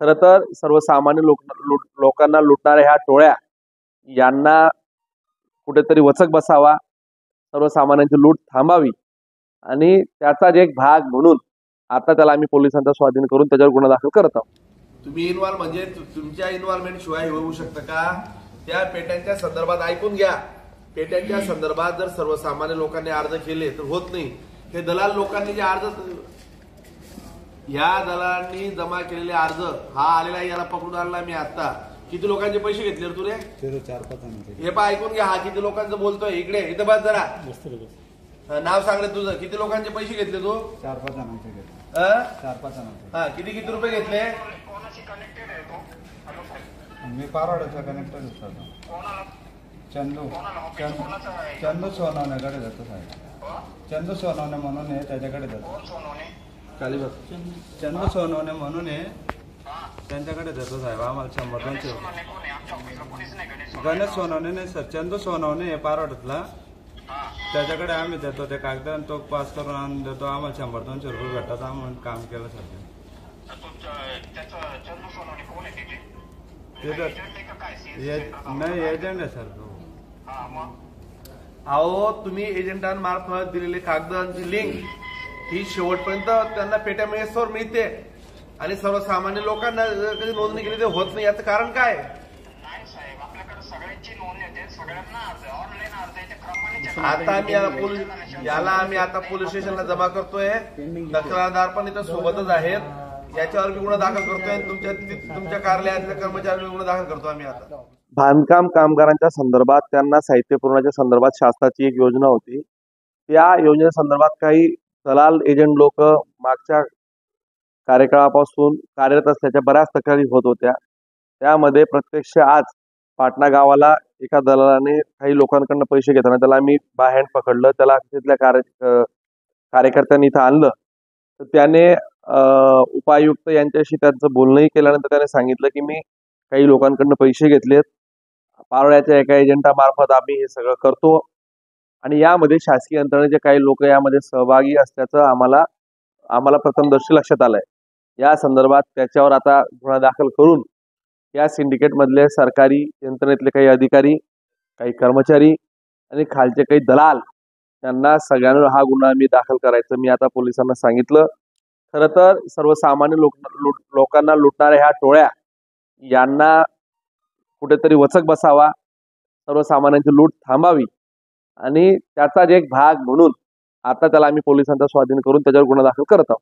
खरं तर सर्वसामान्य लोकांना लुटणाऱ्या ह्या टोळ्या यांना कुठेतरी वचक बसावा, सर्वसामान्यांची लूट थांबावी आणि त्याचाच एक भाग म्हणून आता त्याला आम्ही पोलिसांचा स्वाधीन करून त्याच्यावर गुन्हा दाखल करत आहोत. तुम्ही इन्व्हॉल्व म्हणजे तुमच्या इन्व्हॉल्वमेंट शिवाय होऊ शकतं का? त्या पेट्यांच्या संदर्भात ऐकून घ्या. पेट्यांच्या संदर्भात जर सर्वसामान्य लोकांनी अर्ज केले तर होत नाही. हे दलाल लोकांनी जे अर्ज, या दलालांनी जमा केलेले अर्ज हा आलेला आहे, याला पकडून आणला मी आता. किती लोकांचे पैसे घेतले रे तुले? 4-5 हे पा ऐकून घ्या, हा किती लोकांचं बोलतोय. इकडे इथं बस जरा, नाव सांग रे तुझं. किती लोकांचे पैसे घेतले तू? 4-5 जणांचे घेतले. 4-5 जणांचे. हा, किती किती रुपये घेतले? मी पारवाड्याचा कनेक्टर होतो. चंदू सोनवणेकडे जातो साहेब. चंदू सोनवणे म्हणून आहे, त्याच्याकडे जातो. चंदू सोनवणे म्हणून आहे, त्यांच्याकडे जातो साहेब. आम्हाला 100-200 गणेश सोनवणे नाही सर, चंदू सोनवणे आहे पारवाड्यातला, त्याच्याकडे आम्ही देतो ते कागद आणि तो पास करून आणून देतो. आम्हाला 100-200 रुपये भेटतात. आम्ही काम केलं सर. नाही एजंट आहे सर तो. अहो, तुम्ही एजंटांमार्फत दिलेले कागदांची लिंक ही शेवटपर्यंत त्यांना पेट्या मिळेस्तोवर मिळते आणि सर्वसामान्य लोकांना जर कधी नोंदणी केली तर होत नाही. याचं कारण काय? आता आम्ही आता पोलीस स्टेशनला जमा करतोय. तक्रारदार पण इथं सोबतच आहेत. याच्यावर मी गुन्हा दाखल करतोय. तुमच्या कार्यालयातल्या कर्मचाऱ्यांवर गुन्हा दाखल करतो आम्ही आता. बांधकाम कामगारांच्या संदर्भात त्यांना साहित्य पुरवण्याच्या संदर्भात शासनाची एक योजना होती. त्या योजनेसंदर्भात काही दलाल एजंट लोक मागच्या कार्यकाळापासून कार्यरत असल्याच्या बऱ्याच तक्रारी होत होत्या. त्यामध्ये प्रत्यक्ष आज पाटणा गावाला एका दलालाने काही लोकांकडून पैसे घेताना त्याला आम्ही बाय हँड पकडलं. त्याला तिथल्या कार्यकर्त्यांनी इथं आणलं तर त्याने उपायुक्त यांच्याशी त्यांचं बोलणंही केल्यानंतर त्याने सांगितलं की मी काही लोकांकडून पैसे घेतलेत. पारोळ्याच्या एका एजंटामार्फत आम्ही हे सगळं करतो आणि यामध्ये शासकीय यंत्रणेचे काही लोक यामध्ये सहभागी असल्याचं आम्हाला प्रथमदर्शी लक्षात आलंय. या संदर्भात त्याच्यावर आता गुन्हा दाखल करून या सिंडिकेटमधले सरकारी यंत्रणेतले काही अधिकारी, काही कर्मचारी आणि खालचे काही दलाल यांना सगळ्यांना हा गुन्हा आम्ही दाखल करायचं मी आता पोलिसांना सांगितलं. खरं तर सर्वसामान्य लोकांना लुटणाऱ्या ह्या टोळ्या यांना कुठेतरी वचक बसावा, सर्वसामान्यांची लूट थांबावी आणि त्याचाच एक भाग म्हणून आता त्याला आम्ही पोलिसांचा स्वाधीन करून त्याच्यावर गुन्हा दाखल करत आहोत.